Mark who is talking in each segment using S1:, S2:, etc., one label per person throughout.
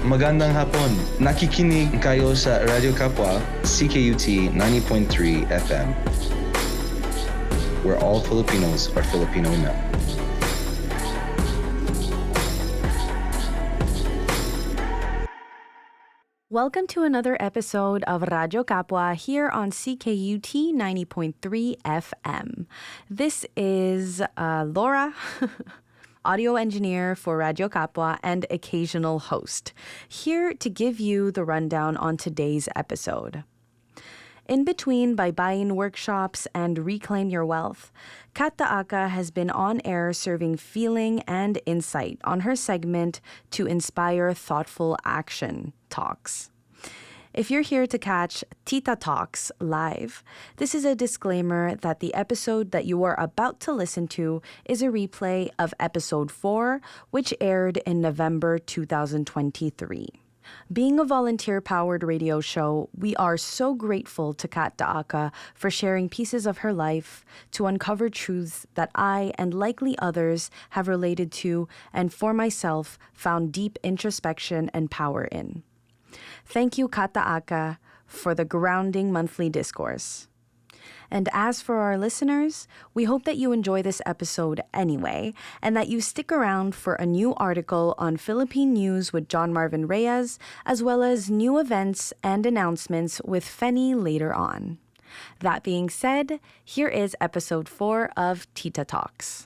S1: Magandang hapon. Nakikinig kayo sa Radyo Kapwa, CKUT 90.3 FM. Where all Filipinos are Filipino now.
S2: Welcome to another episode of Radyo Kapwa here on CKUT 90.3 FM. This is Laura, audio engineer for Radyo Kapwa and occasional host, here to give you the rundown on today's episode. In between Baybayin workshops and Reclaim Your Wealth, Daaca has been on air serving feeling and insight on her segment To Inspire Thoughtful Action Talks. If you're here to catch Tita Talks live, this is a disclaimer that the episode that you are about to listen to is a replay of episode 4, which aired in November 2023. Being a volunteer-powered radio show, we are so grateful to Daaca for sharing pieces of her life to uncover truths that I and likely others have related to and for myself found deep introspection and power in. Thank you, Daaca, for the grounding monthly discourse. And as for our listeners, we hope that you enjoy this episode anyway, and that you stick around for a new article on Philippine news with John Marvin Reyes, as well as new events and announcements with Feni later on. That being said, here is episode 4 of Tita Talks.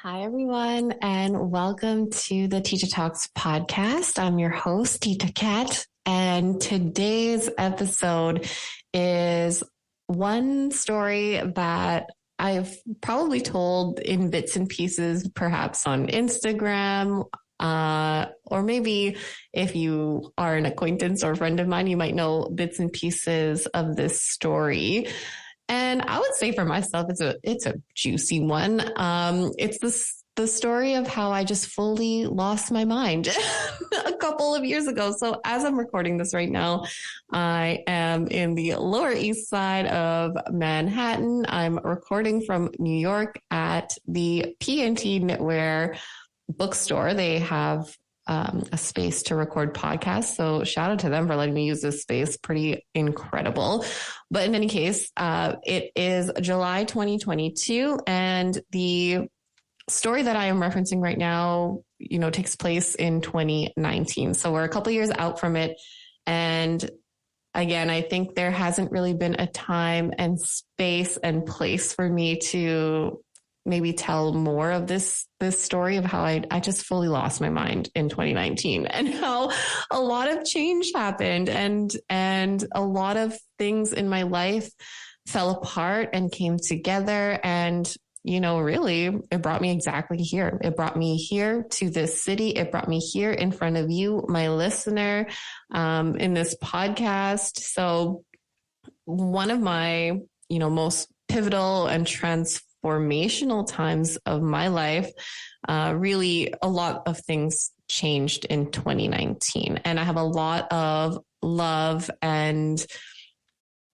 S3: Hi, everyone, and welcome to the Tita Talks podcast. I'm your host, Tita Cat, and today's episode is one story that I've probably told in bits and pieces, perhaps on Instagram, or maybe if you are an acquaintance or friend of mine, you might know bits and pieces of this story. And I would say for myself, it's a juicy one. It's the story of how I just fully lost my mind a couple of years ago. So as I'm recording this right now, I am in the Lower East Side of Manhattan. I'm recording from New York at the P&T Knitwear bookstore. They have a space to record podcasts. So shout out to them for letting me use this space. Pretty incredible. But in any case, it is July 2022, and the story that I am referencing right now, takes place in 2019. So we're a couple of years out from it. And again, I think there hasn't really been a time and space and place for me to maybe tell more of this story of how I just fully lost my mind in 2019 and how a lot of change happened and a lot of things in my life fell apart and came together. And really, it brought me exactly here. It brought me here to this city. It brought me here in front of you, my listener, in this podcast. So one of my, most pivotal and transformational times of my life, really a lot of things changed in 2019. And I have a lot of love and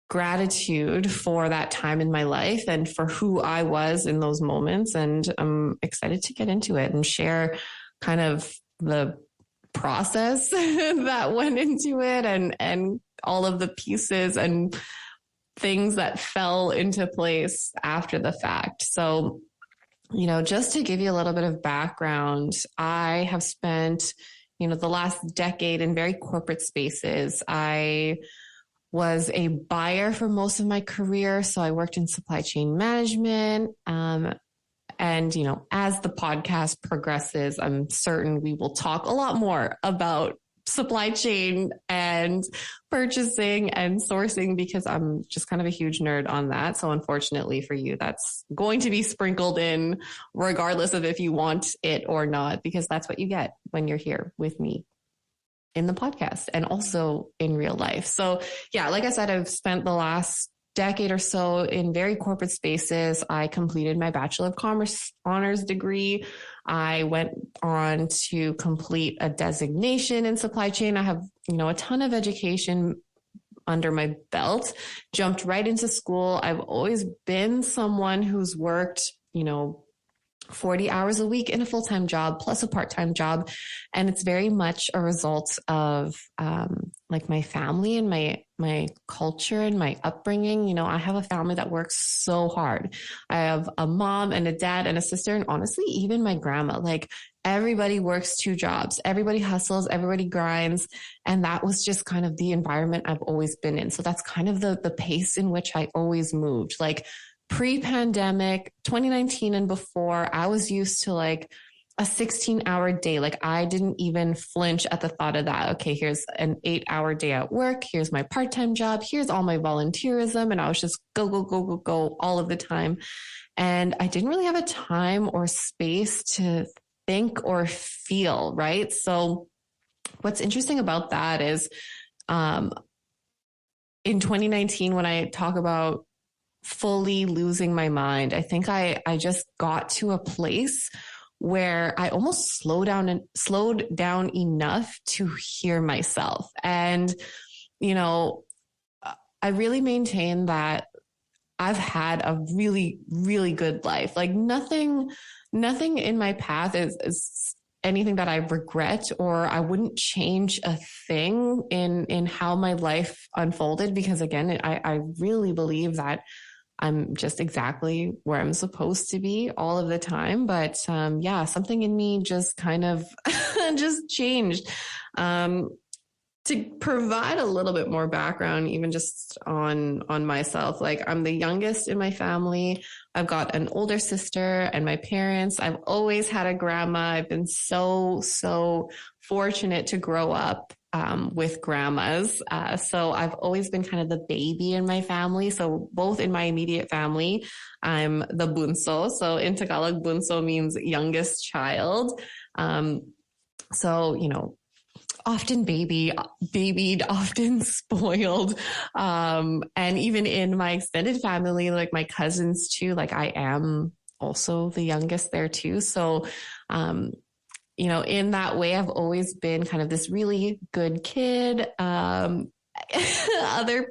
S3: gratitude for that time in my life and for who I was in those moments. And I'm excited to get into it and share kind of the process that went into it and all of the pieces and things that fell into place after the fact. So, just to give you a little bit of background, I have spent, the last decade in very corporate spaces. I was a buyer for most of my career. So I worked in supply chain management. And, as the podcast progresses, I'm certain we will talk a lot more about supply chain and purchasing and sourcing because I'm just kind of a huge nerd on that. So unfortunately for you, that's going to be sprinkled in regardless of if you want it or not, because that's what you get when you're here with me in the podcast and also in real life. So yeah, like I said, I've spent the last decade or so in very corporate spaces. I completed my Bachelor of Commerce honors degree. I went on to complete a designation in supply chain. I have, a ton of education under my belt, jumped right into school. I've always been someone who's worked, 40 hours a week in a full-time job plus a part-time job. And it's very much a result of like my family and my culture and my upbringing. You know, I have a family that works so hard. I have a mom and a dad and a sister, and honestly, even my grandma, like everybody works 2 jobs, everybody hustles, everybody grinds. And that was just kind of the environment I've always been in. So that's kind of the pace in which I always moved. Like pre-pandemic, 2019 and before, I was used to like a 16-hour day. Like I didn't even flinch at the thought of that. Okay, here's an 8-hour day at work. Here's my part-time job. Here's all my volunteerism. And I was just go all of the time. And I didn't really have a time or space to think or feel, right? So what's interesting about that is in 2019, when I talk about fully losing my mind, I think I just got to a place where I almost slowed down enough to hear myself. And, you know, I really maintain that I've had a really, really good life. Like nothing in my path is anything that I regret, or I wouldn't change a thing in how my life unfolded, because again, I really believe that I'm just exactly where I'm supposed to be all of the time. But yeah, something in me just kind of just changed. To provide a little bit more background, even just on myself, like I'm the youngest in my family. I've got an older sister and my parents. I've always had a grandma. I've been so fortunate to grow up with grandmas. So I've always been kind of the baby in my family. So both in my immediate family, I'm the bunso. So in Tagalog, bunso means youngest child. So, you know, often babied, often spoiled. And even in my extended family, like my cousins too, like I am also the youngest there too. So, you know, in that way, I've always been kind of this really good kid. Other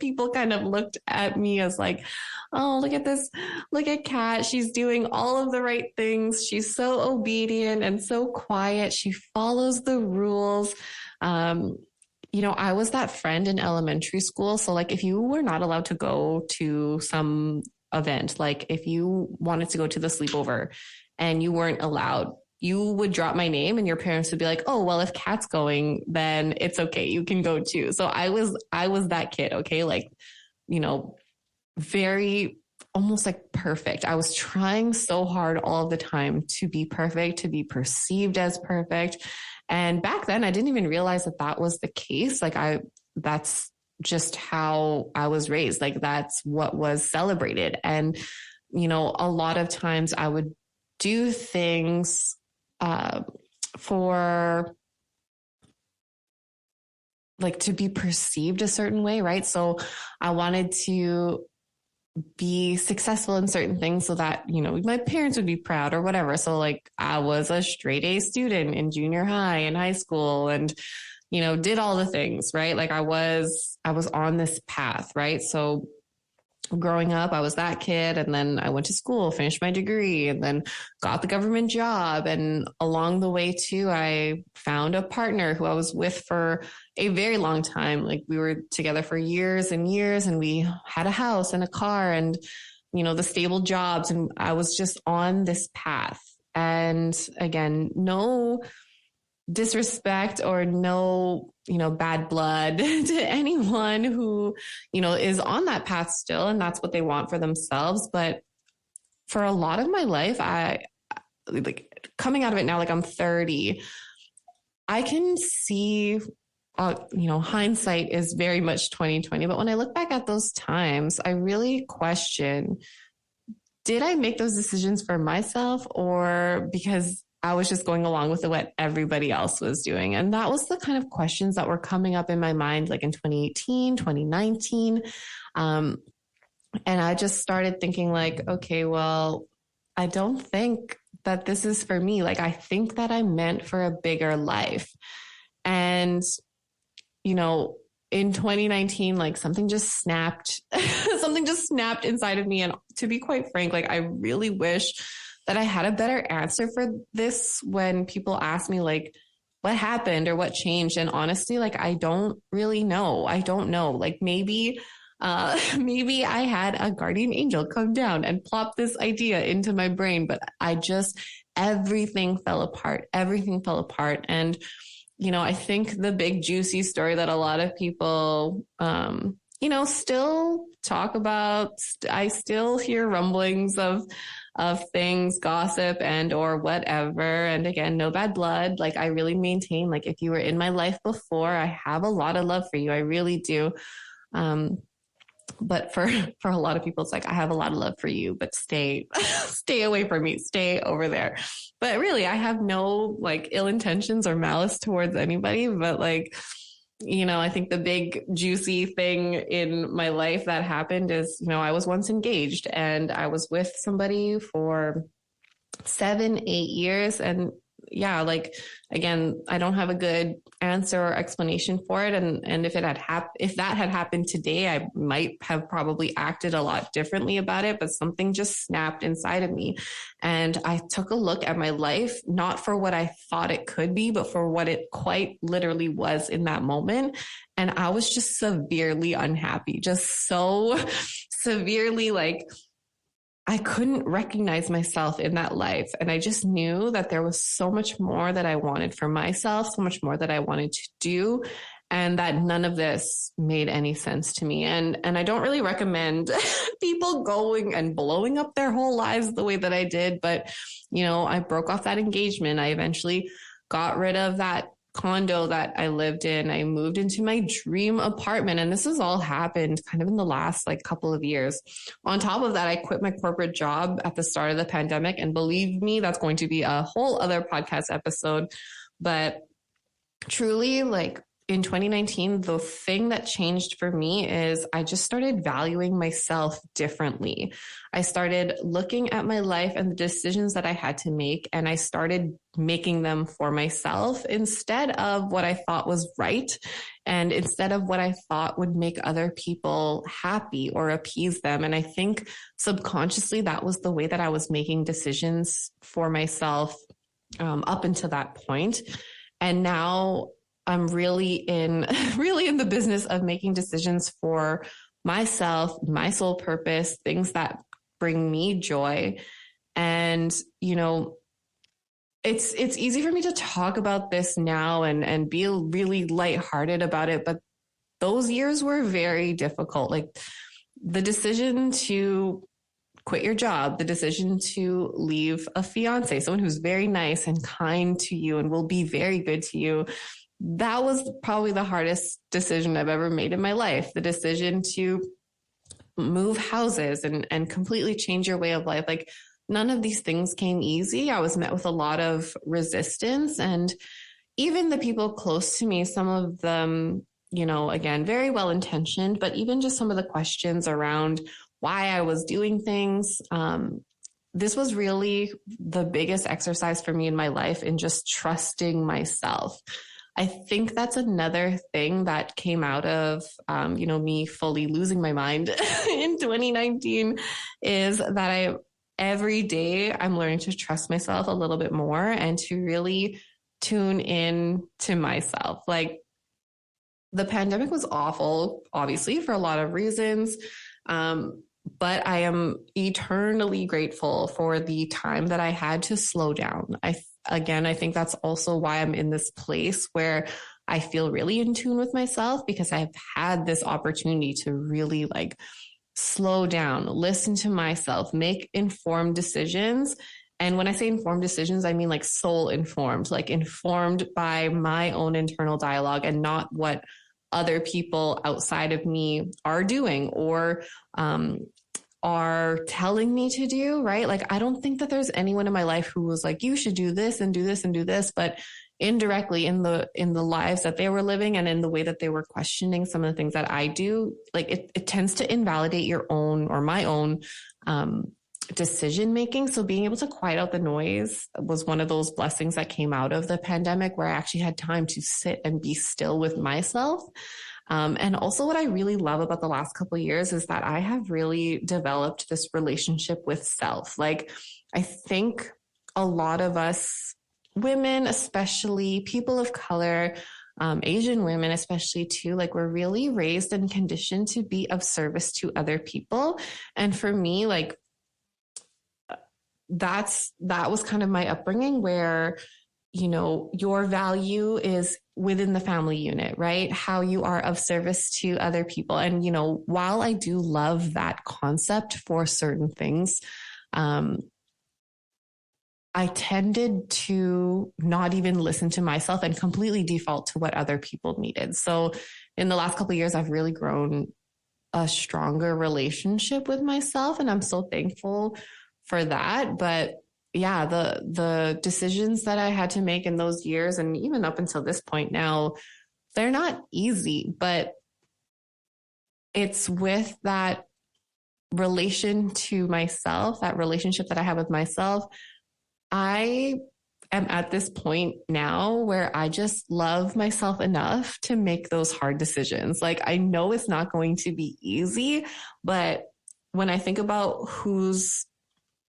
S3: people kind of looked at me as like, oh, look at this, look at Kat. She's doing all of the right things. She's so obedient and so quiet. She follows the rules. You know, I was that friend in elementary school. So like if you were not allowed to go to some event, like if you wanted to go to the sleepover and you weren't allowed, you would drop my name and your parents would be like, oh, well, if Kat's going, then it's okay. You can go too. So I was that kid. Okay. Like, you know, very almost like perfect. I was trying so hard all of the time to be perfect, to be perceived as perfect. And back then I didn't even realize that that was the case. Like that's just how I was raised. Like that's what was celebrated. And, you know, a lot of times I would do things for like to be perceived a certain way, right? So I wanted to be successful in certain things so that, you know, my parents would be proud or whatever. So like I was a straight A student in junior high and high school and, you know, did all the things, right? Like I was on this path, right? So growing up, I was that kid. And then I went to school, finished my degree, and then got the government job. And along the way too, I found a partner who I was with for a very long time. Like we were together for years and years, and we had a house and a car and, you know, the stable jobs. And I was just on this path. And again, no disrespect or no, you know, bad blood to anyone who, you know, is on that path still, and that's what they want for themselves. But for a lot of my life, I like coming out of it now, like I'm 30, I can see, you know, hindsight is very much 2020. But when I look back at those times, I really question, did I make those decisions for myself or because I was just going along with what everybody else was doing? And that was the kind of questions that were coming up in my mind, like in 2018, 2019. And I just started thinking like, okay, well, I don't think that this is for me. Like, I think that I'm meant for a bigger life. And, you know, in 2019, like something just snapped, something just snapped inside of me. And to be quite frank, like I really wish that I had a better answer for this when people ask me like, what happened or what changed? And honestly, like, I don't really know. I don't know. Like maybe I had a guardian angel come down and plop this idea into my brain, but everything fell apart. Everything fell apart. And, I think the big juicy story that a lot of people, still talk about, I still hear rumblings of things, gossip and or whatever. And again, no bad blood. Like I really maintain, like if you were in my life before, I have a lot of love for you. I really do. But for a lot of people, it's like, I have a lot of love for you, but stay away from me, stay over there. But really, I have no like ill intentions or malice towards anybody. But like, I think the big juicy thing in my life that happened is, I was once engaged and I was with somebody for 7-8 years. And yeah, like, again, I don't have a good answer or explanation for it. And if that had happened today, I might have probably acted a lot differently about it, but something just snapped inside of me. And I took a look at my life, not for what I thought it could be, but for what it quite literally was in that moment. And I was just severely unhappy, just so severely like, I couldn't recognize myself in that life. And I just knew that there was so much more that I wanted for myself, so much more that I wanted to do, and that none of this made any sense to me. And I don't really recommend people going and blowing up their whole lives the way that I did. But, I broke off that engagement. I eventually got rid of that condo that I lived in. I moved into my dream apartment. And this has all happened kind of in the last like couple of years. On top of that, I quit my corporate job at the start of the pandemic. And believe me, that's going to be a whole other podcast episode. But truly, like in 2019, the thing that changed for me is I just started valuing myself differently. I started looking at my life and the decisions that I had to make, and I started making them for myself instead of what I thought was right, and instead of what I thought would make other people happy or appease them. And I think subconsciously that was the way that I was making decisions for myself up until that point. And now I'm really in the business of making decisions for myself, my sole purpose, things that bring me joy. And, it's easy for me to talk about this now and be really lighthearted about it. But those years were very difficult. Like the decision to quit your job, the decision to leave a fiance, someone who's very nice and kind to you and will be very good to you. That was probably the hardest decision I've ever made in my life. The decision to move houses and completely change your way of life. Like none of these things came easy. I was met with a lot of resistance, and even the people close to me, some of them, again, very well intentioned, but even just some of the questions around why I was doing things. This was really the biggest exercise for me in my life in just trusting myself. I think that's another thing that came out of, me fully losing my mind in 2019 is that every day I'm learning to trust myself a little bit more and to really tune in to myself. Like the pandemic was awful, obviously, for a lot of reasons. But I am eternally grateful for the time that I had to slow down. I think that's also why I'm in this place where I feel really in tune with myself, because I've had this opportunity to really like slow down, listen to myself, make informed decisions. And when I say informed decisions, I mean like soul informed, like informed by my own internal dialogue and not what other people outside of me are doing or are telling me to do, right? Like, I don't think that there's anyone in my life who was like, you should do this and do this and do this, but indirectly in the lives that they were living and in the way that they were questioning some of the things that I do, like it tends to invalidate your own or my own decision making. So being able to quiet out the noise was one of those blessings that came out of the pandemic, where I actually had time to sit and be still with myself. And also what I really love about the last couple of years is that I have really developed this relationship with self. Like, I think a lot of us women, especially people of color, Asian women, especially too, like we're really raised and conditioned to be of service to other people. And for me, like that was kind of my upbringing where, you know, your value is within the family unit, right? How you are of service to other people. And, you know, while I do love that concept for certain things, I tended to not even listen to myself and completely default to what other people needed. So in the last couple of years, I've really grown a stronger relationship with myself, and I'm so thankful for that. But yeah, the decisions that I had to make in those years, and even up until this point now, they're not easy, but it's with that relation to myself, that relationship that I have with myself, I am at this point now where I just love myself enough to make those hard decisions. Like, I know it's not going to be easy, but when I think about who's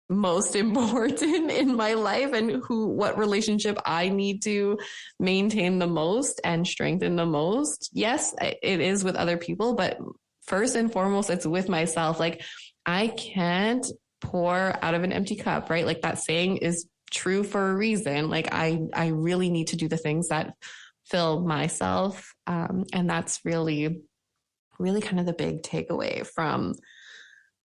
S3: most important in my life and what relationship I need to maintain the most and strengthen the most, yes, it is with other people, but first and foremost, it's with myself. Like, I can't pour out of an empty cup, right? Like that saying is true for a reason. Like I really need to do the things that fill myself. And that's really, really kind of the big takeaway from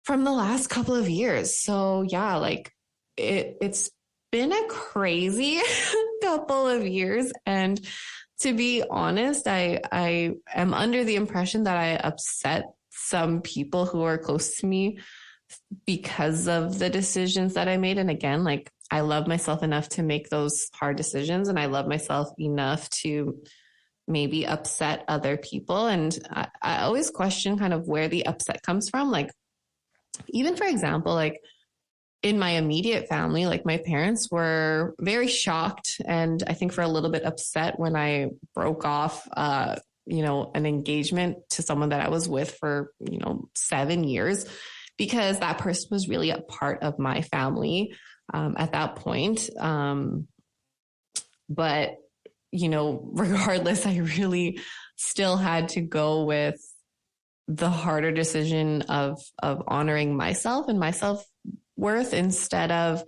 S3: the last couple of years. So yeah, like it's been a crazy couple of years. And to be honest, I am under the impression that I upset some people who are close to me because of the decisions that I made. And again, like I love myself enough to make those hard decisions, and I love myself enough to maybe upset other people. And I always question kind of where the upset comes from. Like, even for example, like in my immediate family, like my parents were very shocked and I think for a little bit upset when I broke off, you know, an engagement to someone that I was with for, 7 years, because that person was really a part of my family at that point. But, regardless, I really still had to go with the harder decision of honoring myself and my self-worth instead of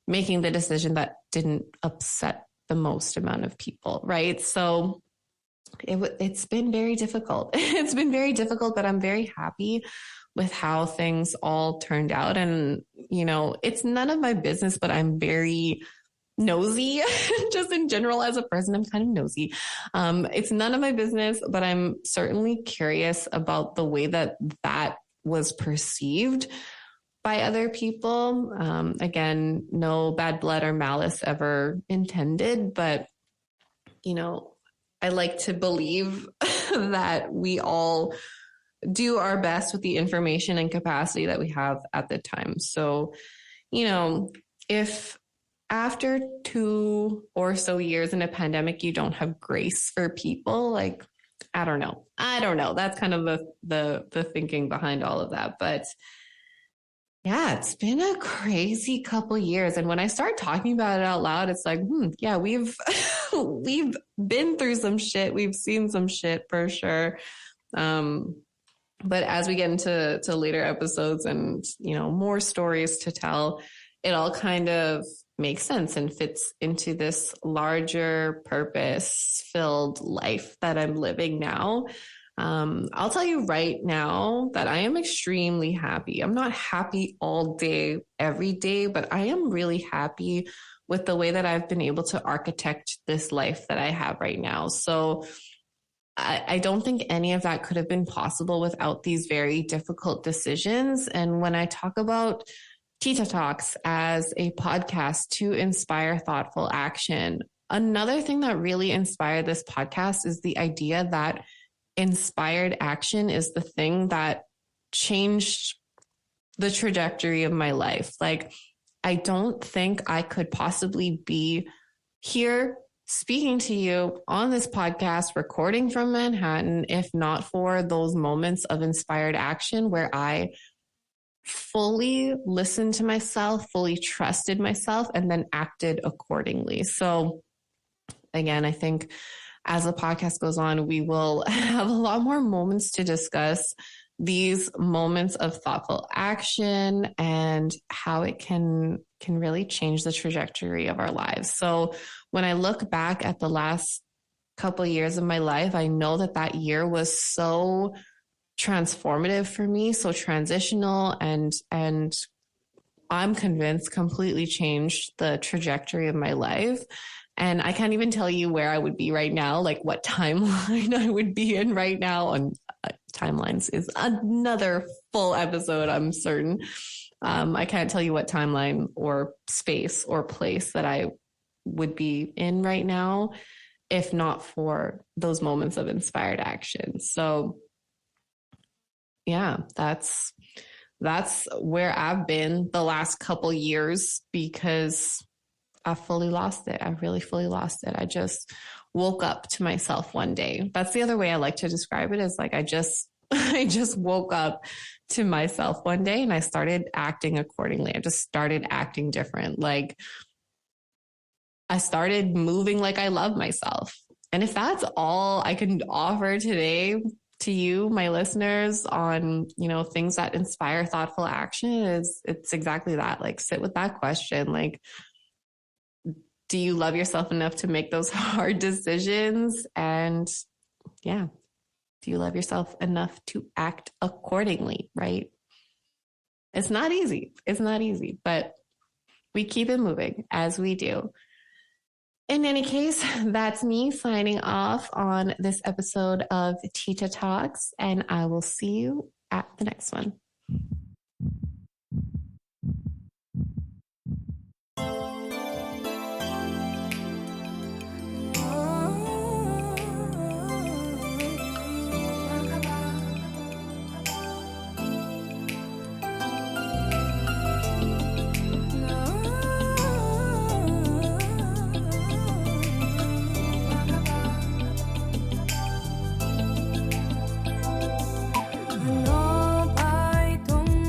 S3: making the decision that didn't upset the most amount of people, right? So it's been very difficult. It's been very difficult, but I'm very happy with how things all turned out. And, it's none of my business, but I'm very nosy just in general as a person. I'm kind of nosy. It's none of my business, but I'm certainly curious about the way that was perceived by other people. Again, no bad blood or malice ever intended, but, I like to believe that we all do our best with the information and capacity that we have at the time. So, if after 2 or so years in a pandemic, you don't have grace for people, like, I don't know. That's kind of the thinking behind all of that. But yeah, it's been a crazy couple years. And when I start talking about it out loud, it's like, yeah, we've been through some shit. We've seen some shit for sure. But as we get into later episodes and, more stories to tell, it all kind of makes sense and fits into this larger purpose-filled life that I'm living now. I'll tell you right now that I am extremely happy. I'm not happy all day, every day, but I am really happy with the way that I've been able to architect this life that I have right now. So I don't think any of that could have been possible without these very difficult decisions. And when I talk about Tita Talks as a podcast to inspire thoughtful action, another thing that really inspired this podcast is the idea that inspired action is the thing that changed the trajectory of my life. Like, I don't think I could possibly be here speaking to you on this podcast, recording from Manhattan, if not for those moments of inspired action where I fully listened to myself, fully trusted myself, and then acted accordingly. So again, I think as the podcast goes on, we will have a lot more moments to discuss these moments of thoughtful action and how it can really change the trajectory of our lives. So when I look back at the last couple of years of my life, I know that year was so transformative for me, so transitional, and I'm convinced completely changed the trajectory of my life. And I can't even tell you where I would be right now, like what timeline I would be in right now. On timelines is another full episode, I'm certain. I can't tell you what timeline or space or place that I would be in right now, if not for those moments of inspired action. So yeah, that's where I've been the last couple years, because I fully lost it. I really fully lost it. I just woke up to myself one day. That's the other way I like to describe it, is like I just woke up to myself one day and I started acting accordingly. I just started acting different. Like I started moving like I love myself. And if that's all I can offer today to you, my listeners, on, things that inspire thoughtful action, it's exactly that. Like sit with that question. Like, do you love yourself enough to make those hard decisions? And yeah, do you love yourself enough to act accordingly, right? It's not easy. It's not easy, but we keep it moving as we do. In any case, that's me signing off on this episode of Tita Talks, and I will see you at the next one.
S4: Ano ba itong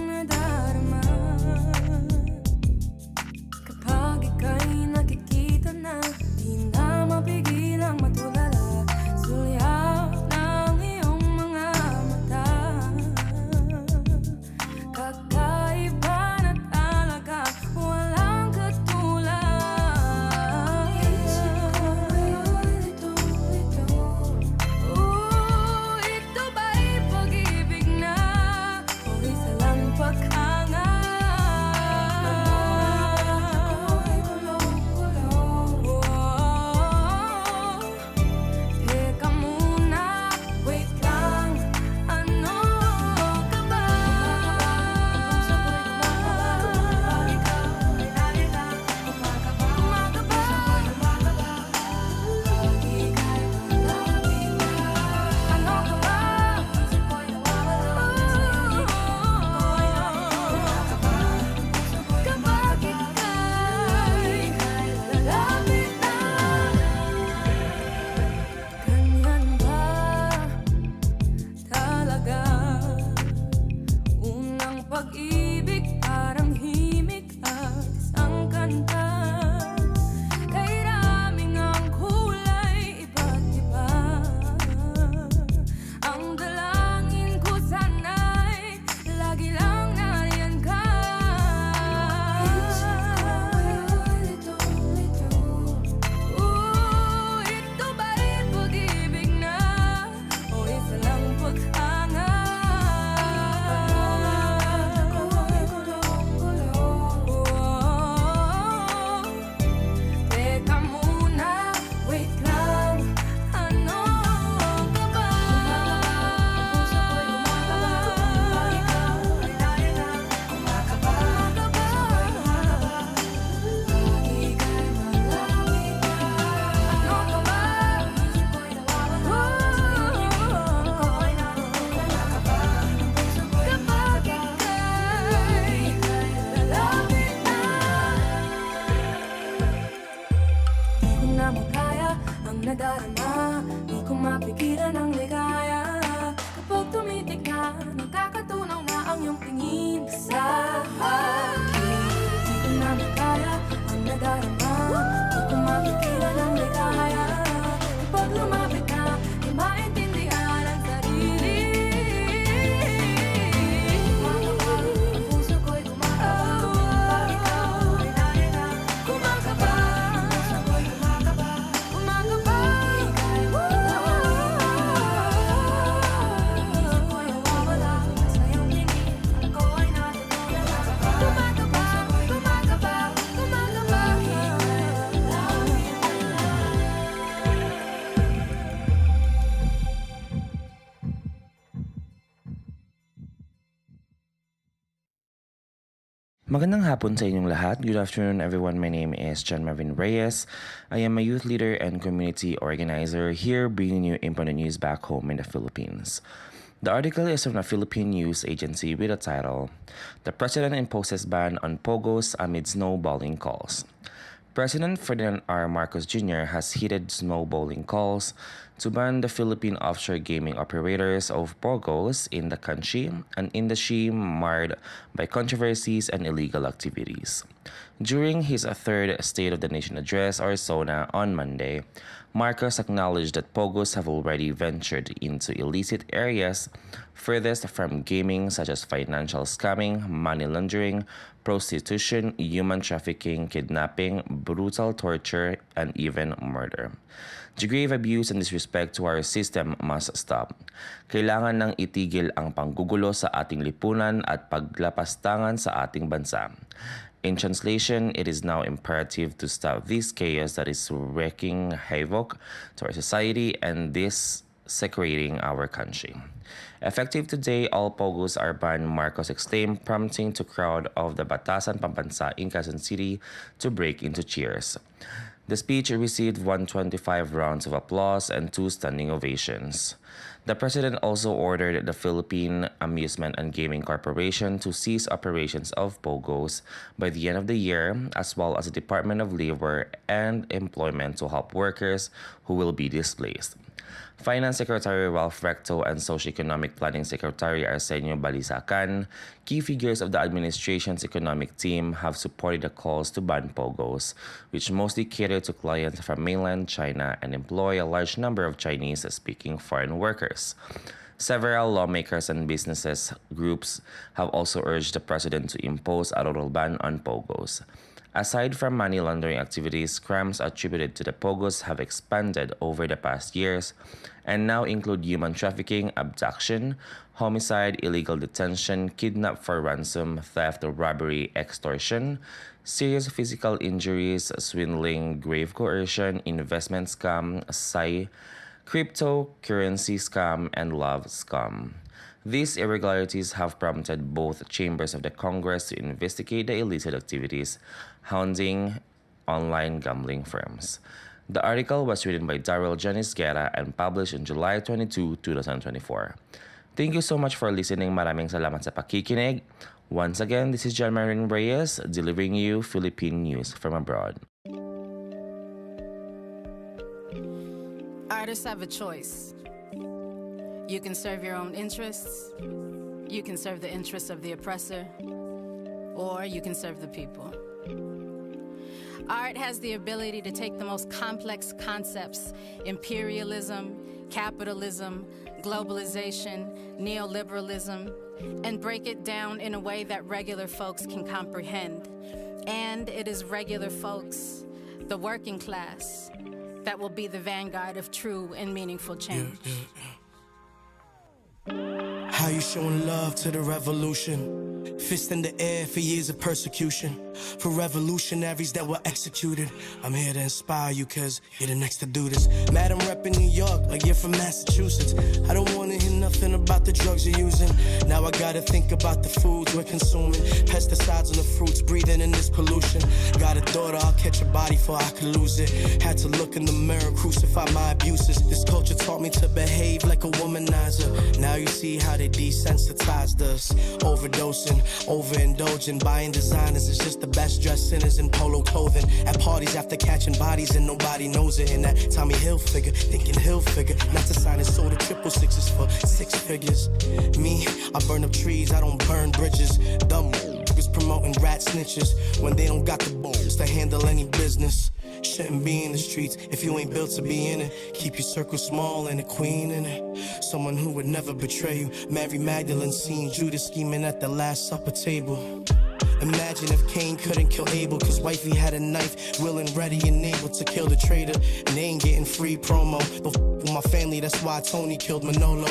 S4: nadarama, di ko mapigilan ang ligaya. Kapag tumitig na, nakakatunaw na ang iyong tingin sa akin. Di ko na makaya ang nadarama, di ko mapigilan ang ligaya. Kapag lumapit na, di maintindihan ang sarili. Ang puso ko'y kumakaba, ikaw ay narina. Kumakaba, ang puso ko'y kumakaba, kumakaba. Ika'y wala. Isip ko'y nawawala sa iyong tingin. Ako ay natutunan na kumakaba, kumakaba, kumakaba.
S5: Magandang hapon sa inyong lahat. Good afternoon, everyone. My name is John Marvin Reyes. I am a youth leader and community organizer here bringing you important news back home in the Philippines. The article is from a Philippine news agency with a title, "The President Imposes Ban on Pogos Amid Snowballing Calls." President Ferdinand R. Marcos Jr. has heated snowballing calls to ban the Philippine offshore gaming operators of Pogos in the country, an industry marred by controversies and illegal activities. During his third State of the Nation address, Arizona, on Monday, Marcos acknowledged that Pogos have already ventured into illicit areas furthest from gaming, such as financial scamming, money laundering, prostitution, human trafficking, kidnapping, brutal torture, and even murder. The grave abuse and disrespect to our system must stop. Kailangan nang itigil ang panggugulo sa ating lipunan at paglapastangan sa ating bansa. In translation, it is now imperative to stop this chaos that is wreaking havoc to our society and desecrating our country. Effective today, all Pogos are banned, Marcos exclaimed, prompting the crowd of the Batasan Pambansa in Quezon City to break into cheers. The speech received 125 rounds of applause and 2 standing ovations. The president also ordered the Philippine Amusement and Gaming Corporation to cease operations of Pogos by the end of the year, as well as the Department of Labor and Employment to help workers who will be displaced. Finance Secretary Ralph Recto and Socio-Economic Planning Secretary Arsenio Balisacan, key figures of the administration's economic team, have supported the calls to ban Pogos, which mostly cater to clients from mainland China and employ a large number of Chinese-speaking foreign workers. Several lawmakers and businesses groups have also urged the president to impose a total ban on Pogos. Aside from money laundering activities, crimes attributed to the Pogos have expanded over the past years and now include human trafficking, abduction, homicide, illegal detention, kidnap for ransom, theft, robbery, extortion, serious physical injuries, swindling, grave coercion, investment scam, cryptocurrency scam, and love scam. These irregularities have prompted both chambers of the Congress to investigate the illicit activities hounding online gambling firms. The article was written by Daryl Janice Guerra and published on July 22, 2024. Thank you so much for listening. Maraming salamat sa pakikinig. Once again, this is John Marin Reyes delivering you Philippine news from abroad.
S6: Artists have a choice. You can serve your own interests, you can serve the interests of the oppressor, or you can serve the people. Art has the ability to take the most complex concepts, imperialism, capitalism, globalization, neoliberalism, and break it down in a way that regular folks can comprehend. And it is regular folks, the working class, that will be the vanguard of true and meaningful change.
S7: How you showing love to the revolution? Fist in the air for years of persecution. For revolutionaries that were executed. I'm here to inspire you cause you're the next to do this. Mad I'm repping New York like you're from Massachusetts. I don't wanna hear nothing about the drugs you're using. Now I gotta think about the foods we're consuming. Pesticides on the fruits, breathing in this pollution. Gotta got a daughter, I'll catch a body before I could lose it. Had to look in the mirror, crucify my abuses. This culture taught me to behave like a womanizer. Now you see how they desensitized us. Overdosing, overindulging, buying designers. It's just the best dressed sinners in polo clothing. At parties after catching bodies and nobody knows it. And that Tommy Hill figure, thinking he'll figure. Not to sign his soul to 666 for 6 figures. Me, I burn up trees, I don't burn bridges. Dumb is promoting rat snitches when they don't got the balls to handle any business. Shouldn't be in the streets if you ain't built to be in it. Keep your circle small and a queen in it. Someone who would never betray you. Mary Magdalene seen Judas scheming at the Last Supper table. Imagine if Cain couldn't kill Abel, cause wifey had a knife, willing, ready, and able to kill the traitor. And they ain't getting free promo. Don't f with my family, that's why Tony killed Manolo.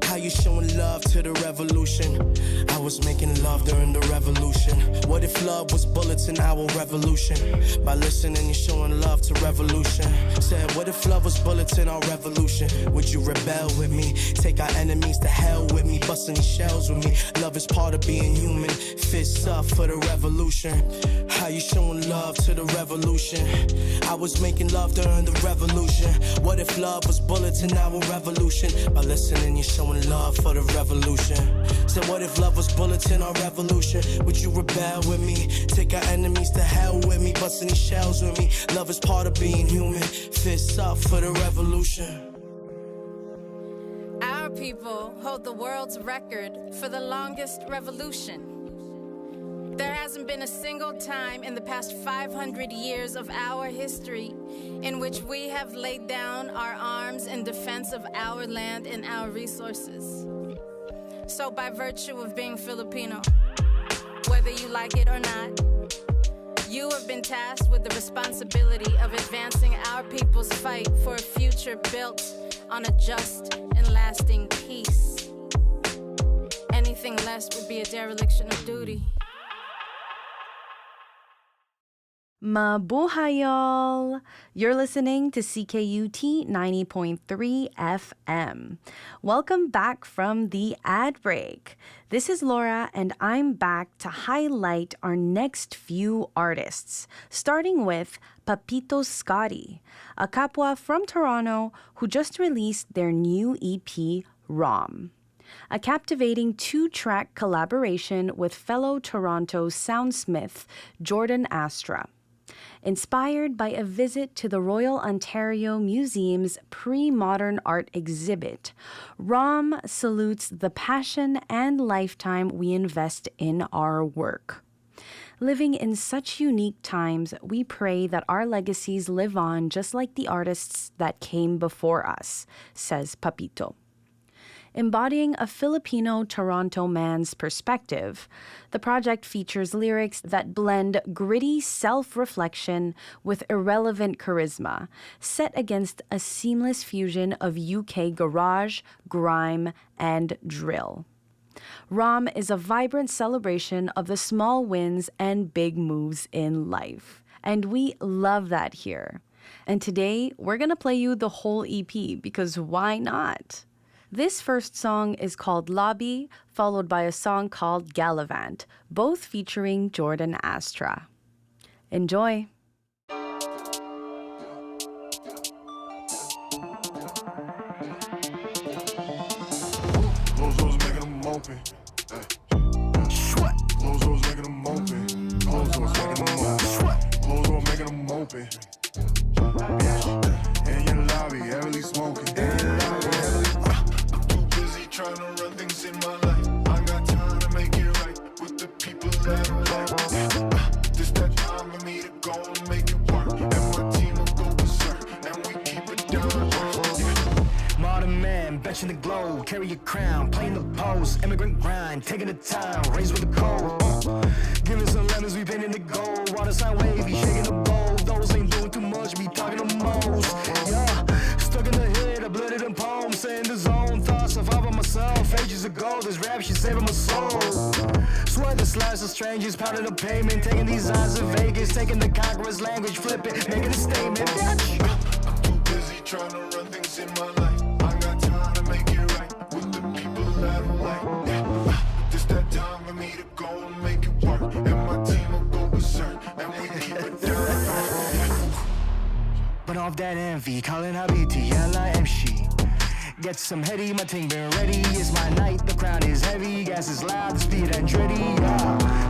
S7: How you showing love to the revolution? I was making love during the revolution. What if love was bullets in our revolution? By listening, you're showing love to revolution. Said, what if love was bullets in our revolution? Would you rebel with me? Take our enemies to hell with me, busting these shells with me. Love is part of being human. Fists up for the revolution. How you showing love to the revolution? I was making love during the revolution. What if love was bullets in our revolution? By listening, you're showing love for the revolution. So what if love was bullets in our revolution? Would you rebel with me? Take our enemies to hell with me, busting these shells with me. Love is part of being human. Fists up for the revolution.
S6: Our people hold the world's record for the longest revolution. There hasn't been a single time in the past 500 years of our history in which we have laid down our arms in defense of our land and our resources. So by virtue of being Filipino, whether you like it or not, you have been tasked with the responsibility of advancing our people's fight for a future built on a just and lasting peace. Anything less would be a dereliction of duty.
S2: Mabuhay, y'all! You're listening to CKUT 90.3 FM. Welcome back from the ad break. This is Laura, and I'm back to highlight our next few artists, starting with Papito Scotty, a Kapwa from Toronto who just released their new EP, ROM. A captivating 2-track collaboration with fellow Toronto soundsmith Jordan Astra. Inspired by a visit to the Royal Ontario Museum's pre-modern art exhibit, ROM salutes the passion and lifetime we invest in our work. Living in such unique times, we pray that our legacies live on just like the artists that came before us, says Papito. Embodying a Filipino Toronto man's perspective, the project features lyrics that blend gritty self-reflection with irrelevant charisma, set against a seamless fusion of UK garage, grime, and drill. ROM is a vibrant celebration of the small wins and big moves in life. And we love that here. And today, we're going to play you the whole EP because why not? This first song is called Lobby, followed by a song called Gallivant, both featuring Jordan Astra. Enjoy!
S8: Open. Close making them open. Close making them open. Close making them open. In your lobby, heavily smoking. I'm too busy trying to run things in my life. I got time to make it right with the people that I like. This that time for me to go and make it work. And my team will go berserk. And we keep it down.
S9: Modern man, benching the globe, carry your crown, playing the pose, immigrant grind, taking the time, raised with the cold. Giving some lemons, we painting the gold, water sign wavy, shaking the bowl. Those ain't doing too much, be talking the most. Yeah, stuck in the head, I blooded and poems, saying the zone, thoughts, survive by myself. Ages ago, this rap shit saving my soul. Swear the slice of strangers, pounding the payment, taking these eyes of Vegas, taking the Congress language, flip it, making a statement. Bitch.
S8: I'm too busy trying to run things in my life. This that time for me to go and make it work. And my team will go berserk. And
S9: off that envy, calling Habiti, L-I-M-she. Get some heady, my ting been ready. It's my night, the crowd is heavy. Gas is loud, the speed and dready.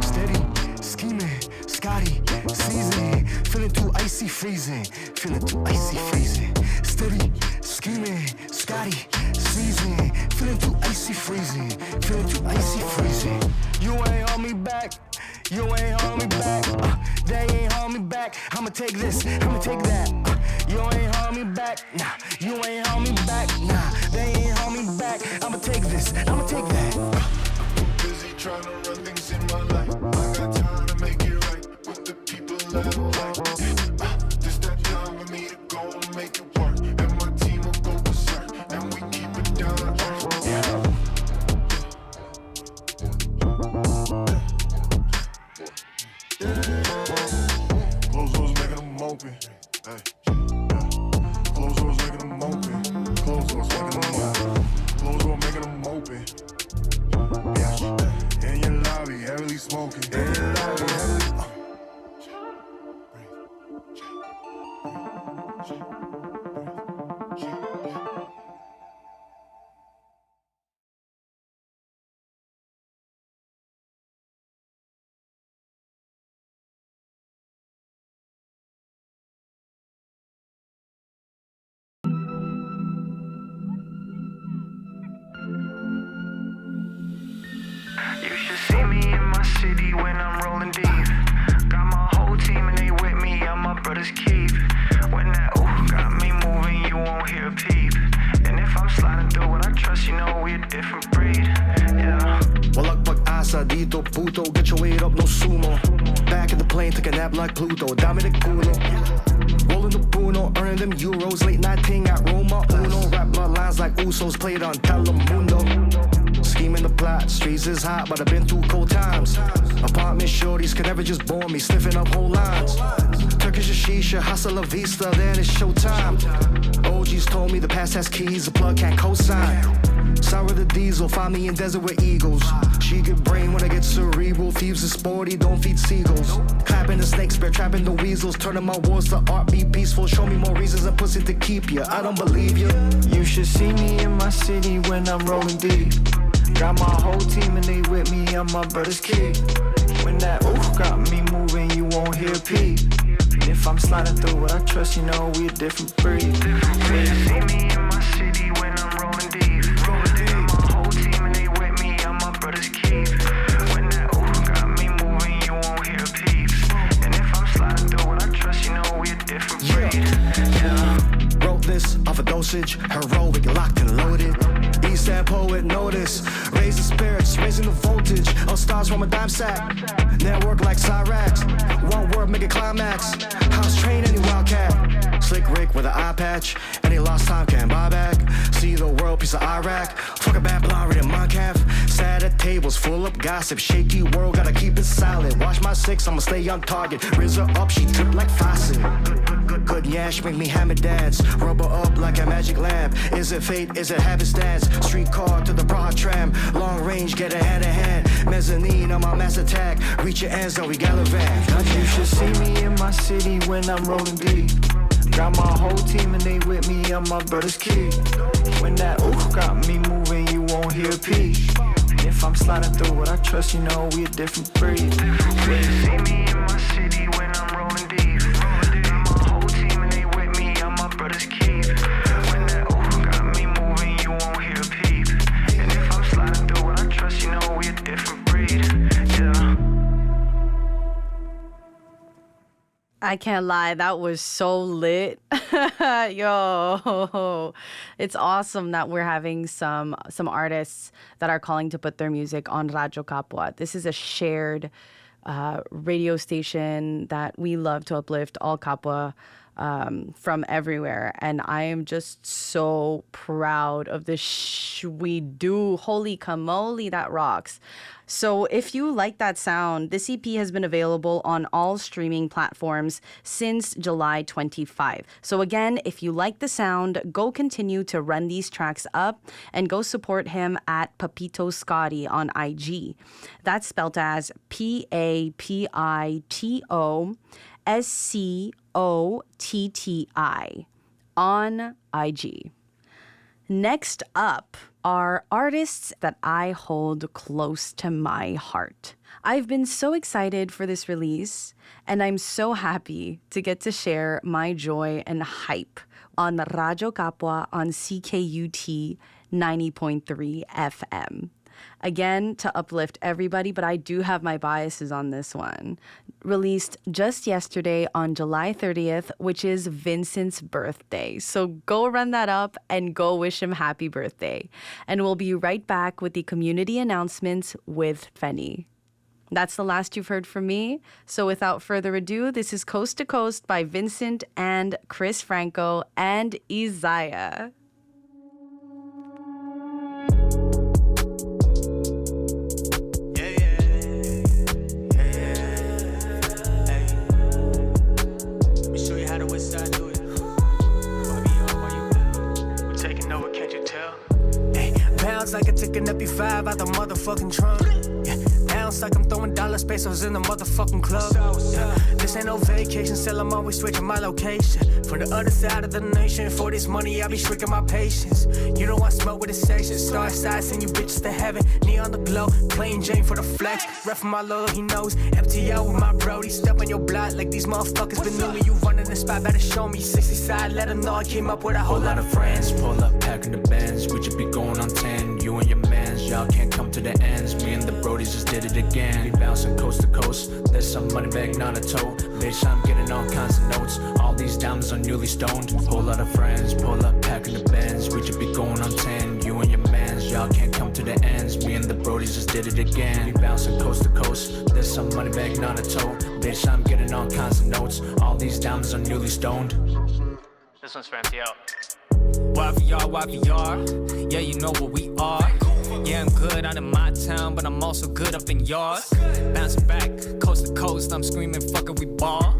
S9: Steady, scheming, Scotty, season. Feeling too icy, freezing. Feeling too icy, freezing. Steady, scheming, Scotty, season. Feeling too icy, freezing. Feeling too icy, freezing. You ain't on me back. You ain't hold me back, they ain't hold me back. I'ma take this, I'ma take that. You ain't hold me back, nah. You ain't hold me back, nah. They ain't hold me back. I'ma take this, I'ma take that.
S8: I'm busy trying to run things in my life. I got time to make it right with the people that I like. This that time for me to go and make it work, and my team will go berserk, and we keep it down to earth. Yeah. Close doors making them open. Hey. Close doors making them open. Close doors making them open. Close doors making them open. Yeah. In your lobby, heavily smoking. In your lobby, heavily.
S9: You should see me in my city when I'm rolling deep. Got my whole team and they with me, I'm my brother's keep. When that ooh got me moving, you won't hear a peep. And if I'm sliding through what I trust, you know we a different breed. Yeah.
S7: Walang pag-asa dito, puto. Get your weight up, no sumo. Back in the plane, take a nap like Pluto. Dami de culo. Rolling the Bruno, earning them euros. Late night ting at Roma Uno. Rap bloodlines like Usos, played on Telemundo. Scheming the plot, streets is hot, but I've been through cold times. Apartment shorties could never just bore me, sniffing up whole lines. Turkish shisha, hasta la vista, then it's showtime. OGs told me the past has keys, the plug can't co-sign. Sour the diesel, find me in desert with eagles. She get brain when I get cerebral. Thieves is sporty, don't feed seagulls. Clapping the snakes, bear trapping the weasels. Turning my wars to art, be peaceful. Show me more reasons than pussy to keep ya. I don't believe ya.
S9: You should see me in my city when I'm rolling deep. Got my whole team and they with me, I'm my brother's kid. When that ooh got me moving, you won't hear a peep. And if I'm sliding through what I trust, you know we a different breed. You should see me in my city when I'm rolling deep. Got my whole team and they with me, I'm my brother's keep. When that ooh got me moving, you won't hear a peep. And if I'm sliding through what I trust, you know we a different breed. Yeah.
S7: Wrote this off a dosage, heroic, locked and loaded. East End poet, notice. Raising spirits, raising the voltage. All stars from a dime sack. Network like Cyrax. One word, make a climax. House train, any wildcat. Slick Rick with an eye patch. Any lost time can't buy back. See the world, piece of Iraq. Fuck a Babylon, reading my calf. Sat at tables, full of gossip. Shaky world, gotta keep it silent. Watch my six, I'ma stay on target. Riz her up, she drip like faucet. Good Yash, make me hammer dance. Rubber up like a magic lamp. Is it fate, is it happenstance? Streetcar to the broad tram. Long range, get a hand in hand. Mezzanine on my mass attack. Reach your ends, though we gallivant.
S9: You should see me in my city when I'm rolling deep. Got my whole team and they with me, I'm my brother's kid. When that ooh got me moving, you won't hear a peep. And if I'm sliding through what I trust, you know we a different breed. You should see me in my city when I'm rolling deep. Got my whole team and they with me, I'm my brother's kid. When that ooh got me moving, you won't hear a peep. And if I'm sliding through what I trust, you know we a different breed. Yeah.
S2: I can't lie, that was so lit. Yo, it's awesome that we're having some artists that are calling to put their music on Radyo Kapwa. This is a shared radio station that we love to uplift all Kapwa from everywhere. And I am just so proud of the we do. Holy camole, that rocks. So if you like that sound, this EP has been available on all streaming platforms since July 25. So again, if you like the sound, go continue to run these tracks up and go support him at Papito Scotty on IG. That's spelled as Papito SCOTTI on IG. Next up are artists that I hold close to my heart. I've been so excited for this release, and I'm so happy to get to share my joy and hype on Radyo Kapwa on CKUT 90.3 FM. Again, to uplift everybody, but I do have my biases on this one. Released just yesterday on July 30th, which is Vincent's birthday. So go run that up and go wish him happy birthday. And we'll be right back with the community announcements with Fenny. That's the last you've heard from me. So without further ado, this is Coast to Coast by Vincent and Chris Franco and Isaiah.
S9: Like I took an EP5 out the motherfucking trunk. Yeah, bounce like I'm throwing dollar pesos in the motherfucking club. Yeah, this ain't no vacation, still I'm always switching my location. From the other side of the nation, for this money I be shrinking my patience. You know I smoke with a section, star side, send you bitches to heaven. Neon the glow, plain Jane for the flex. Rep for my love, he knows. FTO with my brody, step on your block like these motherfuckers been knew me. You running the spot, better show me 60 side, let them know I came up with a whole lot of friends.
S10: Pull up, packing the Benz, we just be going on 10. You and your mans, y'all can't come to the ends. Me and the brodies just did it again. We bouncing coast to coast, there's some money back, not a toe. Bitch, I'm getting all kinds of notes. All these diamonds are newly stoned. Whole lot of friends, pull up, packing the Benz. We just be going on 10. You and your mans, y'all can't come to the ends. Me and the brodies just did it again. We bouncing coast to coast, there's some money back, not a toe. Bitch, I'm getting all kinds of notes. All these diamonds are newly stoned.
S11: This one's for MTL. YVR, yeah, you know what we are. Yeah, I'm good out in my town, but I'm also good up in yours. Bouncing back, coast to coast, I'm screaming, fuck it, we ball.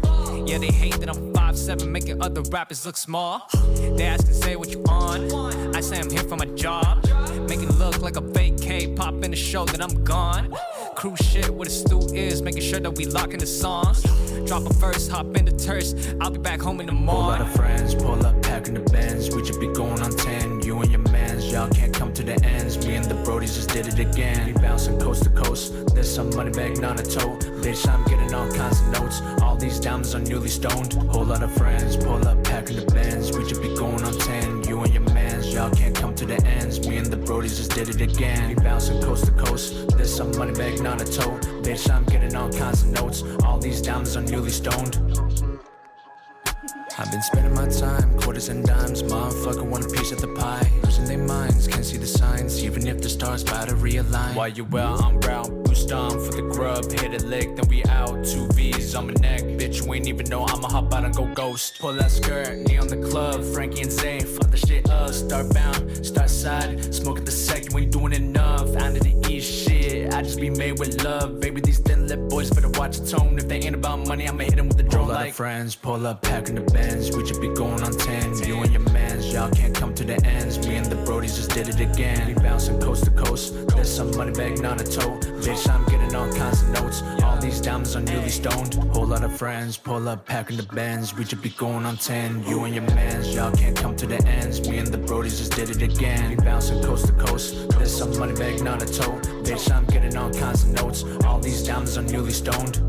S11: Yeah, they hate that I'm 5'7", making other rappers look small. They ask and say what you on, I say I'm here for my job. Make it look like a vacay, pop in the show, then I'm gone. Cruise shit where the stew is, making sure that we lock in the songs. Drop a verse, hop in the terse, I'll be back home in the morning.
S10: Whole lot of friends, pull up, packing the Benz. We just be going on 10. You and your mans, y'all can't come to the ends. Me and the brodies just did it again. We bouncing coast to coast, there's some money back, not a toe. Bitch, I'm getting all kinds of notes. All these diamonds are newly stoned. Whole lot of friends, pull up, packing the Benz. We just be going on 10. You and your mans, y'all can't come to the ends. Me and the brodies just did it again. We bouncing coast to coast, there's some money back, not a toe. Bitch, I'm getting all kinds of notes. All these diamonds are newly stoned. I've been spending my time, quarters and dimes. Motherfucker want a piece of the pie. Losing their minds, can't see the signs. Even if the stars bout to realign. While you well, I'm round, boost on for the grub. Hit a lick, then we out. 2 V's on my neck, bitch, you ain't even know I'ma hop out and go ghost. Pull that skirt, knee on the club. Frankie and Zay, fuck the shit up. Start bound, start side. Smoke at the sec, you ain't doing enough. Out of the east shit, I just be made with love. Baby, these thin lip boys better watch the tone. If they ain't about money, I'ma hit them with the drone like friends. Pull up, packing the Benz. We just be going on 10. You and your mans, y'all can't come to the ends. Me and the brodies just did it again. We bouncing coast to coast, there's some money back, not a toe. Bitch, I'm getting all kinds of notes. All these diamonds are newly stoned. Whole lot of friends, pull up, packing the Benz. We just be going on 10. You and your mans, y'all can't come to the ends. Me and the brodies just did it again. We bouncing coast to coast, there's some money back, not a toe. Bitch, I'm getting all kinds of notes. All these diamonds are newly stoned.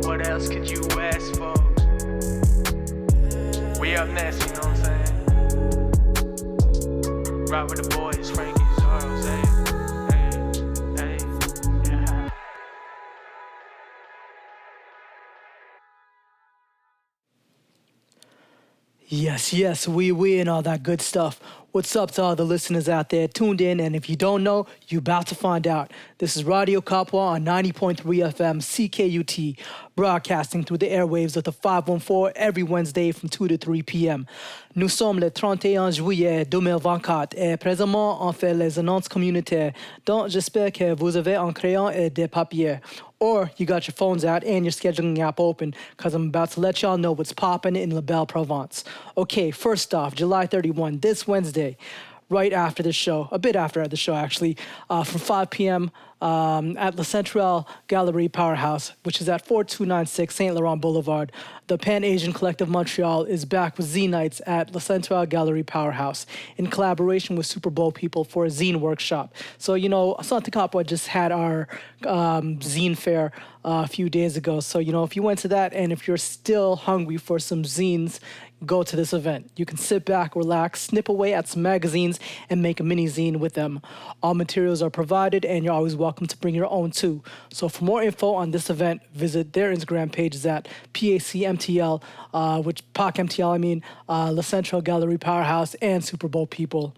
S9: What else could you ask for? We up next, you know what I'm saying? Ride with the boys, Frankie, Charles, hey, yeah.
S12: Yes, we and all that good stuff. What's up to all the listeners out there tuned in, and if you don't know, you about to find out. This is Radyo Kapwa on 90.3 FM CKUT, broadcasting through the airwaves of the 514 every Wednesday from 2 to 3 p.m. Nous sommes le 31 juillet 2024 et présentement on fait les annonces communautaires, donc j'espère que vous avez un crayon et des papiers. Or you got your phones out and your scheduling app open, because I'm about to let y'all know what's popping in La Belle Provence. Okay, first off, July 31, this Wednesday, right after the show, a bit after the show actually, from 5 p.m. At La Centrale Galerie Powerhouse, which is at 4296 Saint Laurent Boulevard. The Pan-Asian Collective Montreal is back with Zine Nights at La Centrale Galerie Powerhouse in collaboration with Super Bowl people for a zine workshop. So, you know, Santa Capua just had our zine fair a few days ago. So, you know, if you went to that and if you're still hungry for some zines, go to this event. You can sit back, relax, snip away at some magazines, and make a mini zine with them. All materials are provided, and you're always welcome to bring your own too. So for more info on this event, visit their Instagram pages at PACMTL, La Centrale Galerie Powerhouse, and Super Bowl people.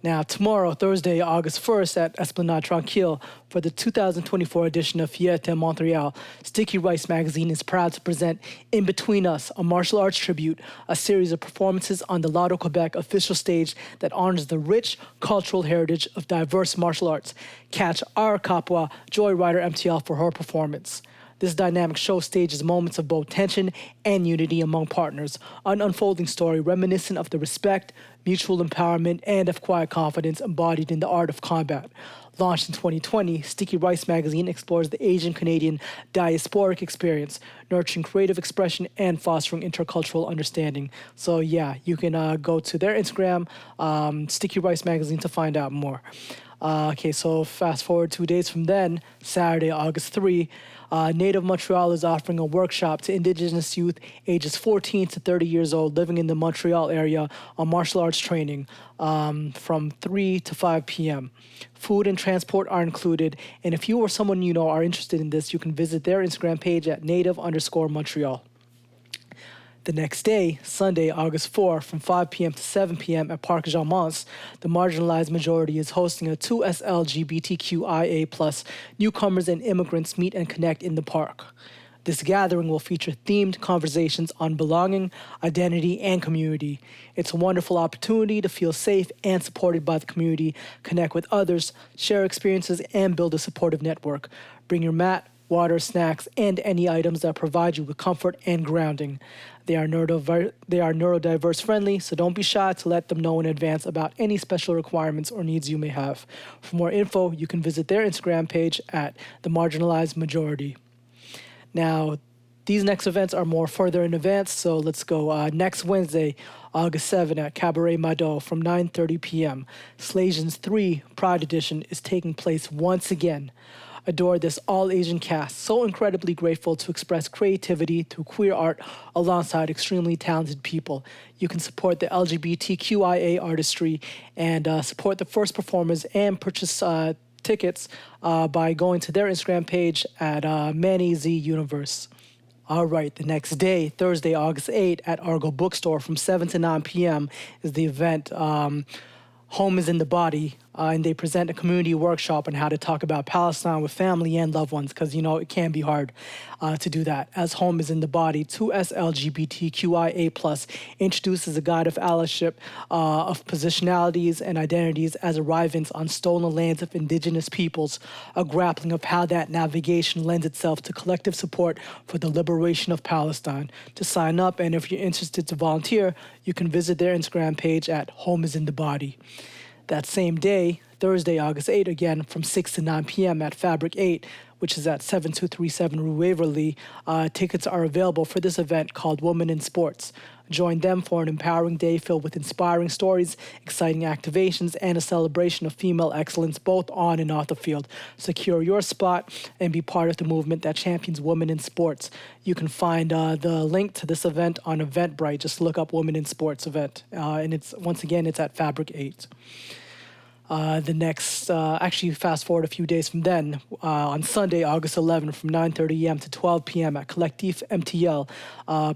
S12: Now, tomorrow, Thursday, August 1st at Esplanade Tranquille for the 2024 edition of T.I.T.A Montreal, Sticky Rice Magazine is proud to present In Between Us, a martial arts tribute, a series of performances on the Lotto Quebec official stage that honors the rich cultural heritage of diverse martial arts. Catch our Kapwa Joy Rider MTL for her performance. This dynamic show stages moments of both tension and unity among partners, an unfolding story reminiscent of the respect, mutual empowerment, and of quiet confidence embodied in the art of combat. Launched in 2020, Sticky Rice Magazine explores the Asian-Canadian diasporic experience, nurturing creative expression and fostering intercultural understanding. So yeah, you can go to their Instagram, Sticky Rice Magazine, to find out more. Okay, so fast forward 2 days from then, Saturday, August 3, Native Montreal is offering a workshop to Indigenous youth ages 14 to 30 years old living in the Montreal area on martial arts training from 3 to 5 p.m. Food and transport are included, and if you or someone you know are interested in this, you can visit their Instagram page at native_Montreal. The next day, Sunday, August 4, from 5 p.m. to 7 p.m. at Parc Jean-Mance, the marginalized majority is hosting a 2SLGBTQIA+ newcomers and immigrants meet and connect in the park. This gathering will feature themed conversations on belonging, identity, and community. It's a wonderful opportunity to feel safe and supported by the community, connect with others, share experiences, and build a supportive network. Bring your mat, water, snacks, and any items that provide you with comfort and grounding. They are neurodiverse friendly, so don't be shy to let them know in advance about any special requirements or needs you may have. For more info, you can visit their Instagram page at The Marginalized Majority. Now, these next events are more further in advance, so let's go. Next Wednesday, August 7 at Cabaret Mado from 9:30 p.m. Slazians 3 Pride Edition is taking place once again. Adore this all-Asian cast, so incredibly grateful to express creativity through queer art alongside extremely talented people. You can support the LGBTQIA artistry and support the first performers and purchase tickets by going to their Instagram page at Manny Z Universe. All right, the next day, Thursday, August 8 at Argo Bookstore from 7 to 9 p.m. is the event Home is in the Body, and they present a community workshop on how to talk about Palestine with family and loved ones, because, you know, it can be hard to do that. As Home is in the Body, 2SLGBTQIA+ introduces a guide of allyship of positionalities and identities as arrivants on stolen lands of indigenous peoples, a grappling of how that navigation lends itself to collective support for the liberation of Palestine. To sign up, and if you're interested to volunteer, you can visit their Instagram page at Home is in the Body. That same day, Thursday, August 8, again, from 6 to 9 p.m. at Fabric 8, which is at 7237 Rue Waverly, tickets are available for this event called Women in Sports. Join them for an empowering day filled with inspiring stories, exciting activations, and a celebration of female excellence both on and off the field. Secure your spot and be part of the movement that champions women in sports. You can find the link to this event on Eventbrite. Just look up Women in Sports event. And it's at Fabric 8. The next, actually fast forward a few days from then, on Sunday, August 11, from 9:30 a.m. to 12 p.m. at Kultivation FAMD,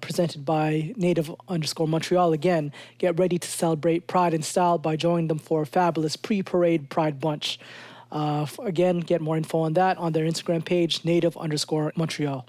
S12: presented by Native_Montreal again. Get ready to celebrate Pride and Style by joining them for a fabulous pre-parade Pride Bunch. Again, get more info on that on their Instagram page, Native_Montreal.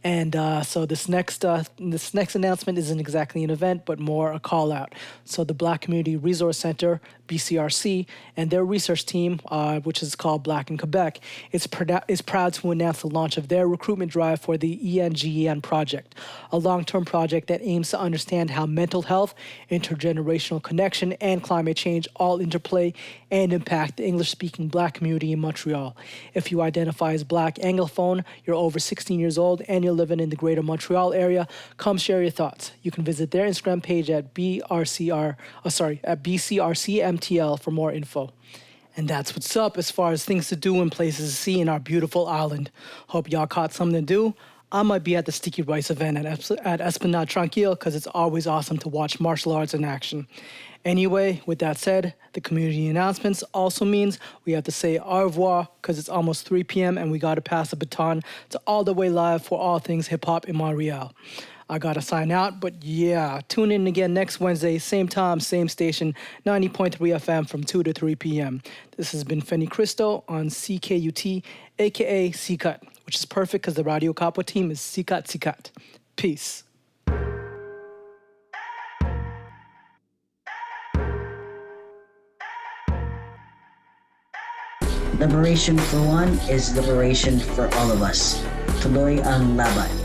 S12: And so this next announcement isn't exactly an event, but more a call out. So the Black Community Resource Center, BCRC, and their research team, which is called Black in Quebec, is proud to announce the launch of their recruitment drive for the ENGEN project, a long-term project that aims to understand how mental health, intergenerational connection, and climate change all interplay and impact the English-speaking Black community in Montreal. If you identify as Black Anglophone, you're over 16 years old, and you're living in the greater Montreal area, come share your thoughts. You can visit their Instagram page at BCRCMTL for more info. And that's what's up as far as things to do and places to see in our beautiful island. Hope y'all caught something to do. I might be at the Sticky Rice event at Esplanade Tranquille because it's always awesome to watch martial arts in action. Anyway, with that said, the community announcements also means we have to say au revoir because it's almost 3 p.m. and we got to pass the baton to All the Way Live for all things hip-hop in Montreal. I got to sign out, but yeah, tune in again next Wednesday, same time, same station, 90.3 FM from 2 to 3 p.m. This has been Fenny Cristo on CKUT, a.k.a. CKUT, which is perfect because the Radio Kapwa team is CKUT. Peace.
S13: Liberation for one is liberation for all of us. Tuloy ang laban.